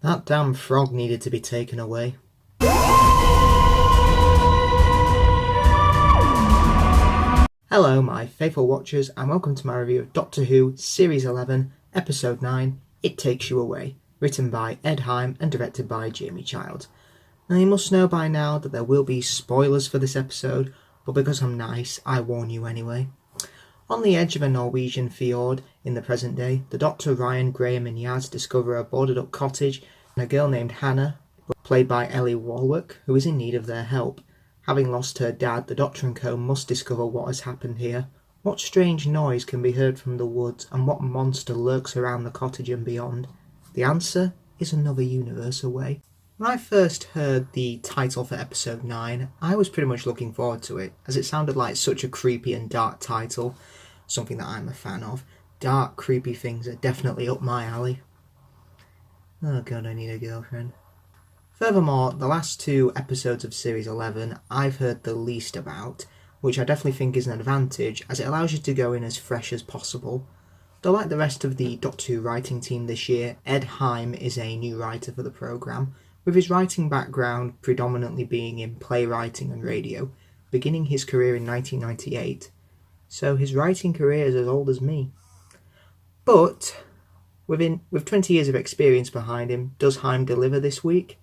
That damn frog needed to be taken away. Hello my faithful watchers and welcome to my review of Doctor Who Series 11, Episode 9, It Takes You Away, written by Ed Heim and directed by Jamie Child. Now you must know by now that there will be spoilers for this episode, but because I'm nice, I warn you anyway. On the edge of a Norwegian fjord in the present day, the Doctor, Ryan, Graham and Yaz discover a boarded up cottage and a girl named Hannah, played by Ellie Walworth, who is in need of their help. Having lost her dad, the Doctor and co must discover what has happened here. What strange noise can be heard from the woods and what monster lurks around the cottage and beyond? The answer is another universe away. When I first heard the title for episode 9, I was pretty much looking forward to it, as it sounded like such a creepy and dark title, something that I'm a fan of. Dark, creepy things are definitely up my alley. Oh god, I need a girlfriend. Furthermore, the last two episodes of Series 11 I've heard the least about, which I definitely think is an advantage, as it allows you to go in as fresh as possible. Though like the rest of the Doctor Who writing team this year, Ed Heim is a new writer for the programme, with his writing background predominantly being in playwriting and radio, beginning his career in 1998. So his writing career is as old as me. But, with 20 years of experience behind him, does Heim deliver this week?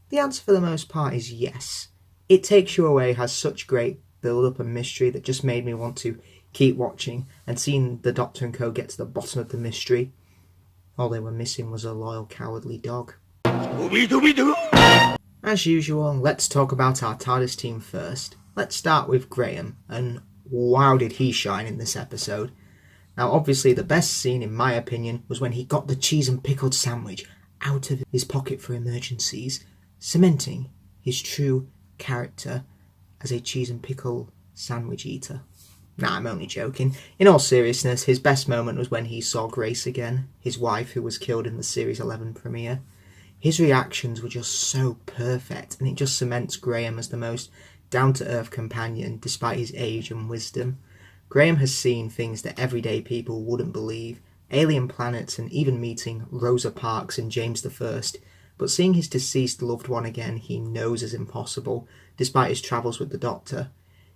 The answer for the most part is yes. It Takes You Away has such great build-up and mystery that just made me want to keep watching, and seeing the Doctor and co get to the bottom of the mystery. All they were missing was a loyal, cowardly dog. As usual, let's talk about our TARDIS team first. Let's start with Graham, and wow did he shine in this episode. Now obviously the best scene in my opinion was when he got the cheese and pickled sandwich out of his pocket for emergencies, cementing his true character as a cheese and pickle sandwich eater. Nah, I'm only joking. In all seriousness, his best moment was when he saw Grace again, his wife who was killed in the Series 11 premiere. His reactions were just so perfect, and it just cements Graham as the most down-to-earth companion despite his age and wisdom. Graham has seen things that everyday people wouldn't believe, alien planets and even meeting Rosa Parks and James I, but seeing his deceased loved one again he knows is impossible, despite his travels with the Doctor.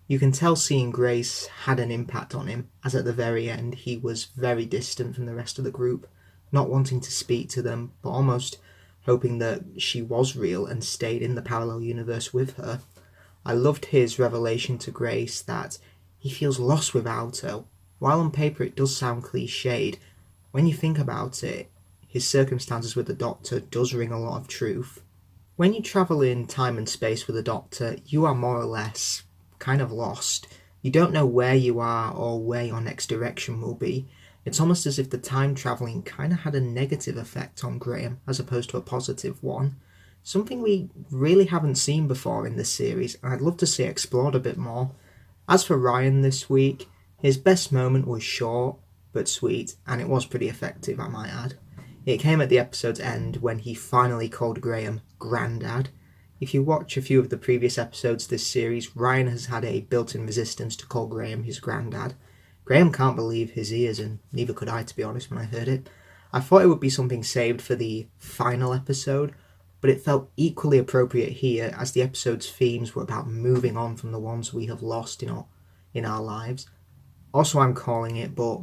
You can tell seeing Grace had an impact on him, as at the very end he was very distant from the rest of the group, not wanting to speak to them, but almost hoping that she was real and stayed in the parallel universe with her. I loved his revelation to Grace that he feels lost without her. While on paper it does sound cliched, when you think about it, his circumstances with the Doctor does ring a lot of truth. When you travel in time and space with the Doctor, you are more or less kind of lost. You don't know where you are or where your next direction will be. It's almost as if the time travelling kind of had a negative effect on Graham as opposed to a positive one. Something we really haven't seen before in this series, and I'd love to see explored a bit more. As for Ryan this week, his best moment was short but sweet, and it was pretty effective, I might add. It came at the episode's end when he finally called Graham Grandad. If you watch a few of the previous episodes this series, Ryan has had a built-in resistance to call Graham his granddad. Graham can't believe his ears, and neither could I, to be honest, when I heard it. I thought it would be something saved for the final episode, but it felt equally appropriate here, as the episode's themes were about moving on from the ones we have lost in our lives. Also, I'm calling it, but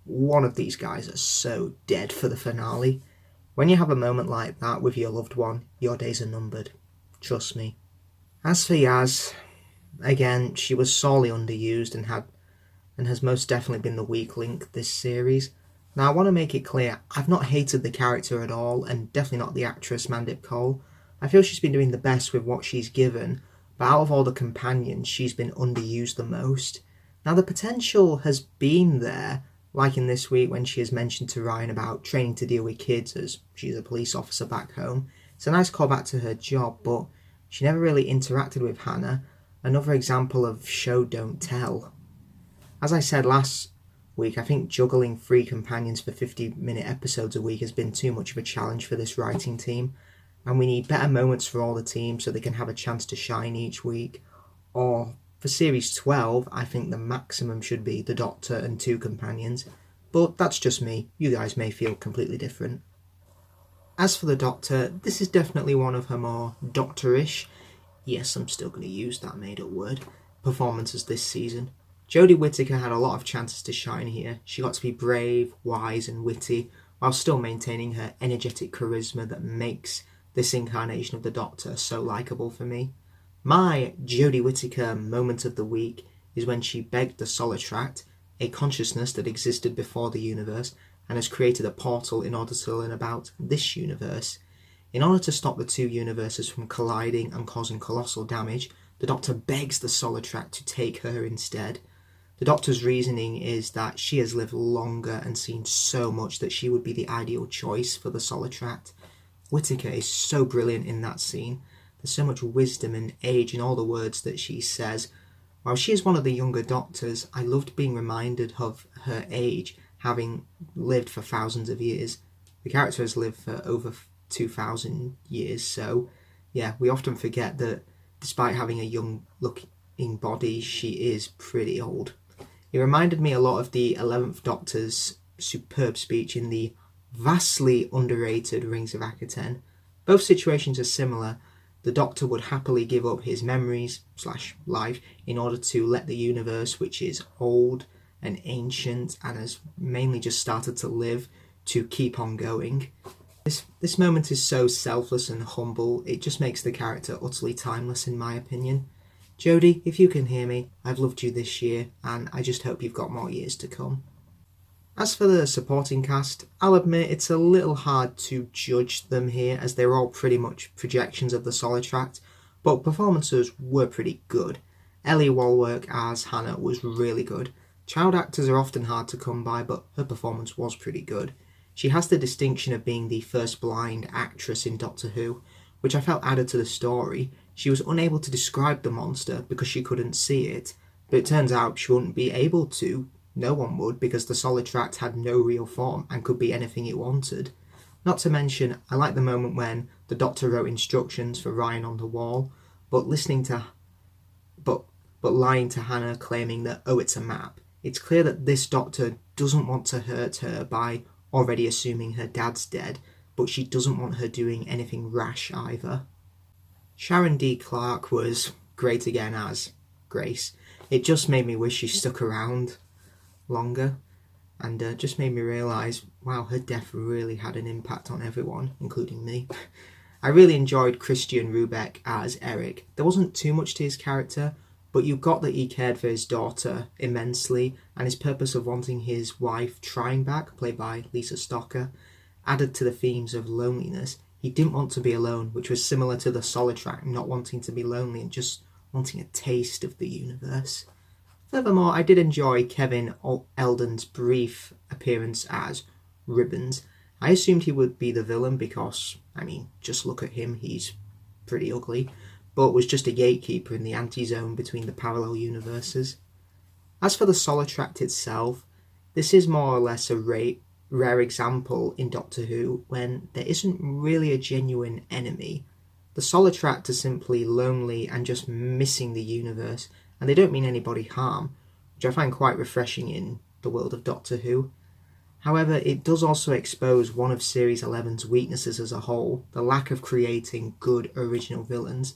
one of these guys are so dead for the finale. When you have a moment like that with your loved one, your days are numbered. Trust me. As for Yaz, again, she was sorely underused and has most definitely been the weak link this series. Now I want to make it clear, I've not hated the character at all, and definitely not the actress Mandip Cole. I feel she's been doing the best with what she's given, but out of all the companions, she's been underused the most. Now the potential has been there, like in this week when she has mentioned to Ryan about training to deal with kids as she's a police officer back home. It's a nice callback to her job, but she never really interacted with Hannah, another example of show don't tell. As I said last week, I think juggling 3 companions for 50-minute episodes a week has been too much of a challenge for this writing team, and we need better moments for all the teams so they can have a chance to shine each week. Or for Series 12, I think the maximum should be the Doctor and 2 companions, but that's just me. You guys may feel completely different. As for the Doctor, this is definitely one of her more doctorish, yes, I'm still going to use that made-up word, performances this season. Jodie Whittaker had a lot of chances to shine here. She got to be brave, wise and witty, while still maintaining her energetic charisma that makes this incarnation of the Doctor so likeable for me. My Jodie Whittaker moment of the week is when she begged the Solitract, a consciousness that existed before the universe, and has created a portal in order to learn about this universe. In order to stop the two universes from colliding and causing colossal damage, the Doctor begs the Solitract to take her instead. The Doctor's reasoning is that she has lived longer and seen so much that she would be the ideal choice for the Solitract. Whittaker is so brilliant in that scene. There's so much wisdom and age in all the words that she says. While she is one of the younger Doctors, I loved being reminded of her age, having lived for thousands of years. The character has lived for over 2,000 years, so yeah, we often forget that despite having a young looking body, she is pretty old. It reminded me a lot of the 11th Doctor's superb speech in the vastly underrated Rings of Akaten. Both situations are similar. The Doctor would happily give up his memories / life in order to let the universe, which is old and ancient and has mainly just started to live, to keep on going. This moment is so selfless and humble, it just makes the character utterly timeless in my opinion. Jodie, if you can hear me, I've loved you this year, and I just hope you've got more years to come. As for the supporting cast, I'll admit it's a little hard to judge them here as they're all pretty much projections of the Solitract, but performances were pretty good. Ellie Walwork as Hannah was really good. Child actors are often hard to come by, but her performance was pretty good. She has the distinction of being the first blind actress in Doctor Who, which I felt added to the story. She was unable to describe the monster because she couldn't see it, but it turns out she wouldn't be able to. No one would, because the Solitract had no real form and could be anything it wanted. Not to mention, I like the moment when the Doctor wrote instructions for Ryan on the wall, but lying to Hannah claiming that, oh, it's a map. It's clear that this Doctor doesn't want to hurt her by already assuming her dad's dead, but she doesn't want her doing anything rash either. Sharon D. Clarke was great again as Grace. It just made me wish she stuck around longer, and just made me realise, wow, her death really had an impact on everyone, including me. I really enjoyed Christian Rubeck as Eric. There wasn't too much to his character, but you got that he cared for his daughter immensely, and his purpose of wanting his wife trying back, played by Lisa Stocker, added to the themes of loneliness. He didn't want to be alone, which was similar to the Solitract not wanting to be lonely and just wanting a taste of the universe. Furthermore, I did enjoy Kevin Eldon's brief appearance as Ribbons. I assumed he would be the villain because, just look at him, he's pretty ugly, but was just a gatekeeper in the anti-zone between the parallel universes. As for the Solitract itself, this is more or less a rare example in Doctor Who when there isn't really a genuine enemy. The Solitract are simply lonely and just missing the universe, and they don't mean anybody harm, which I find quite refreshing in the world of Doctor Who. However, it does also expose one of Series 11's weaknesses as a whole, the lack of creating good original villains.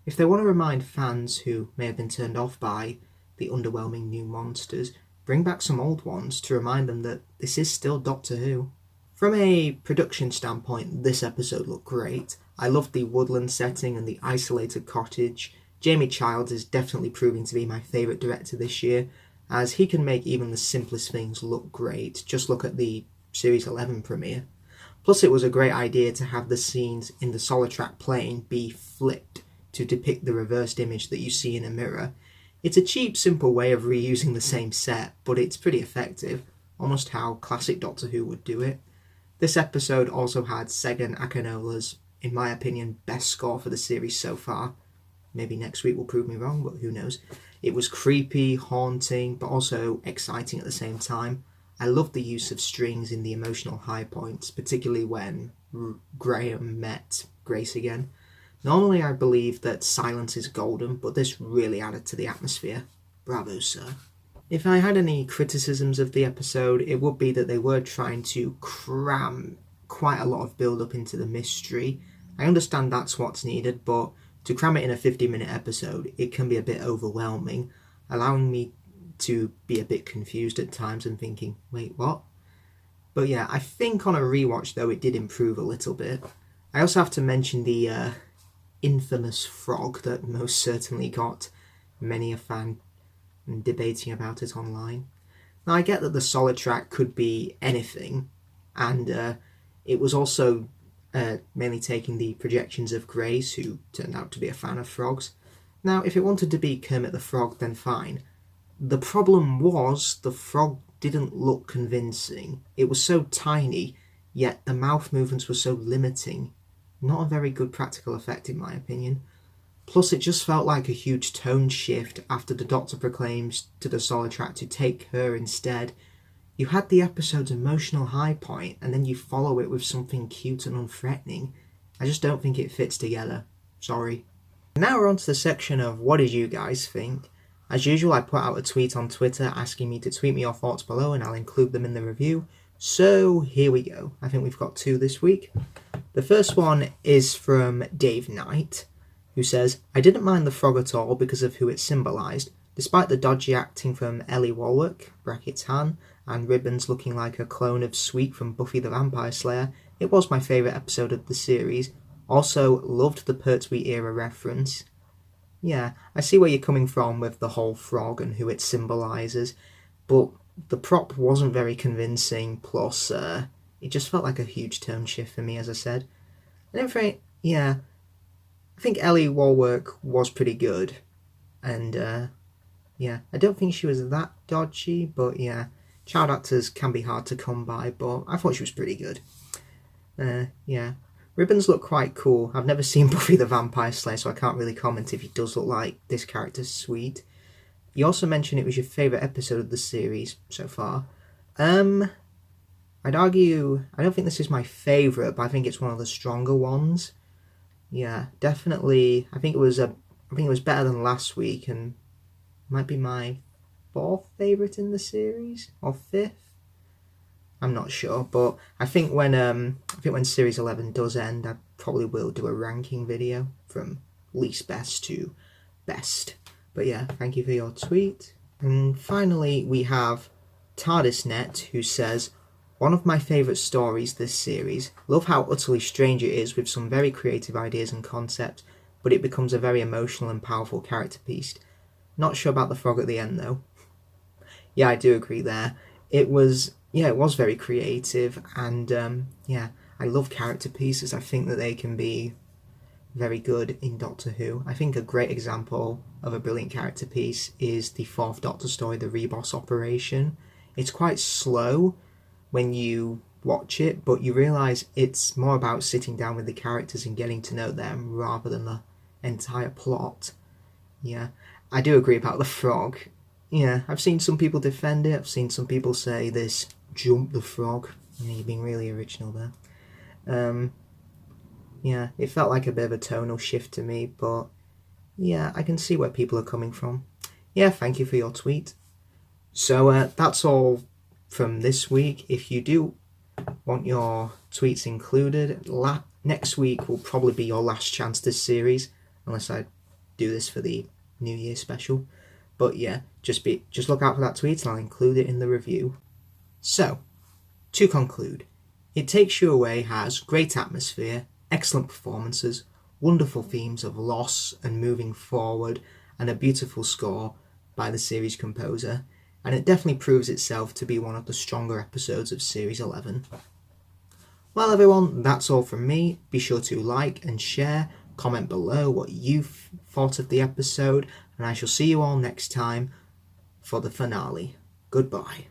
If they want to remind fans who may have been turned off by the underwhelming new monsters, bring back some old ones to remind them that this is still Doctor Who. From a production standpoint, this episode looked great. I loved the woodland setting and the isolated cottage. Jamie Childs is definitely proving to be my favourite director this year, as he can make even the simplest things look great. Just look at the Series 11 premiere. Plus, it was a great idea to have the scenes in the Solitract plane be flipped to depict the reversed image that you see in a mirror. It's a cheap, simple way of reusing the same set, but it's pretty effective, almost how classic Doctor Who would do it. This episode also had Segun Akinola's, in my opinion, best score for the series so far. Maybe next week will prove me wrong, but who knows. It was creepy, haunting, but also exciting at the same time. I loved the use of strings in the emotional high points, particularly when Graham met Grace again. Normally I believe that silence is golden, but this really added to the atmosphere. Bravo, sir. If I had any criticisms of the episode, it would be that they were trying to cram quite a lot of build-up into the mystery. I understand that's what's needed, but to cram it in a 50-minute episode, it can be a bit overwhelming, allowing me to be a bit confused at times and thinking, wait, what? But yeah, I think on a rewatch, though, it did improve a little bit. I also have to mention the infamous frog that most certainly got many a fan debating about it online. Now, I get that the solid track could be anything, and it was also mainly taking the projections of Grace, who turned out to be a fan of frogs. Now, if it wanted to be Kermit the Frog, then fine. The problem was the frog didn't look convincing. It was so tiny, yet the mouth movements were so limiting. Not a very good practical effect, in my opinion. Plus, it just felt like a huge tone shift after the Doctor proclaims to the solid track to take her instead. You had the episode's emotional high point, and then you follow it with something cute and unthreatening. I just don't think it fits together. Sorry. Now we're on to the section of what did you guys think? As usual, I put out a tweet on Twitter asking me to tweet me your thoughts below, and I'll include them in the review. So here we go. I think we've got 2 this week. The first one is from Dave Knight, who says, I didn't mind the frog at all because of who it symbolised. Despite the dodgy acting from Ellie Walwork, brackets Han, and Ribbons looking like a clone of Sweet from Buffy the Vampire Slayer, it was my favourite episode of the series. Also, loved the Pertwee era reference. Yeah, I see where you're coming from with the whole frog and who it symbolises, but the prop wasn't very convincing, plus it just felt like a huge tone shift for me, as I said. And then, yeah, I think Ellie Walwork was pretty good, and yeah, I don't think she was that dodgy, but yeah, child actors can be hard to come by, but I thought she was pretty good. Yeah. Ribbons look quite cool. I've never seen Buffy the Vampire Slayer, so I can't really comment if he does look like this character's Sweet. You also mentioned it was your favourite episode of the series so far. I'd argue, I don't think this is my favourite, but I think it's one of the stronger ones. Yeah, definitely. I think it was better than last week, and might be my 4th favourite in the series, or 5th. I'm not sure, but I think when Series 11 does end, I probably will do a ranking video from least best to best. But yeah, thank you for your tweet. And finally, we have TARDISNet, who says, one of my favourite stories this series. Love how utterly strange it is with some very creative ideas and concepts, but it becomes a very emotional and powerful character piece. Not sure about the frog at the end, though. Yeah, I do agree there. It was very creative, and yeah, I love character pieces. I think that they can be very good in Doctor Who. I think a great example of a brilliant character piece is the 4th Doctor story, the Reboss Operation. It's quite slow when you watch it, but you realise it's more about sitting down with the characters and getting to know them rather than the entire plot. Yeah, I do agree about the frog. Yeah, I've seen some people defend it. I've seen some people say this, jump the frog. Yeah, you're being really original there. Yeah, it felt like a bit of a tonal shift to me, but yeah, I can see where people are coming from. Yeah, thank you for your tweet. So that's all from this week. If you do want your tweets included, next week will probably be your last chance this series, unless I do this for the New Year special. But yeah, just look out for that tweet and I'll include it in the review. So, to conclude, It Takes You Away has great atmosphere, excellent performances, wonderful themes of loss and moving forward, and a beautiful score by the series composer, and it definitely proves itself to be one of the stronger episodes of Series 11. Well everyone, that's all from me. Be sure to like and share, comment below what you thought of the episode, and I shall see you all next time for the finale. Goodbye.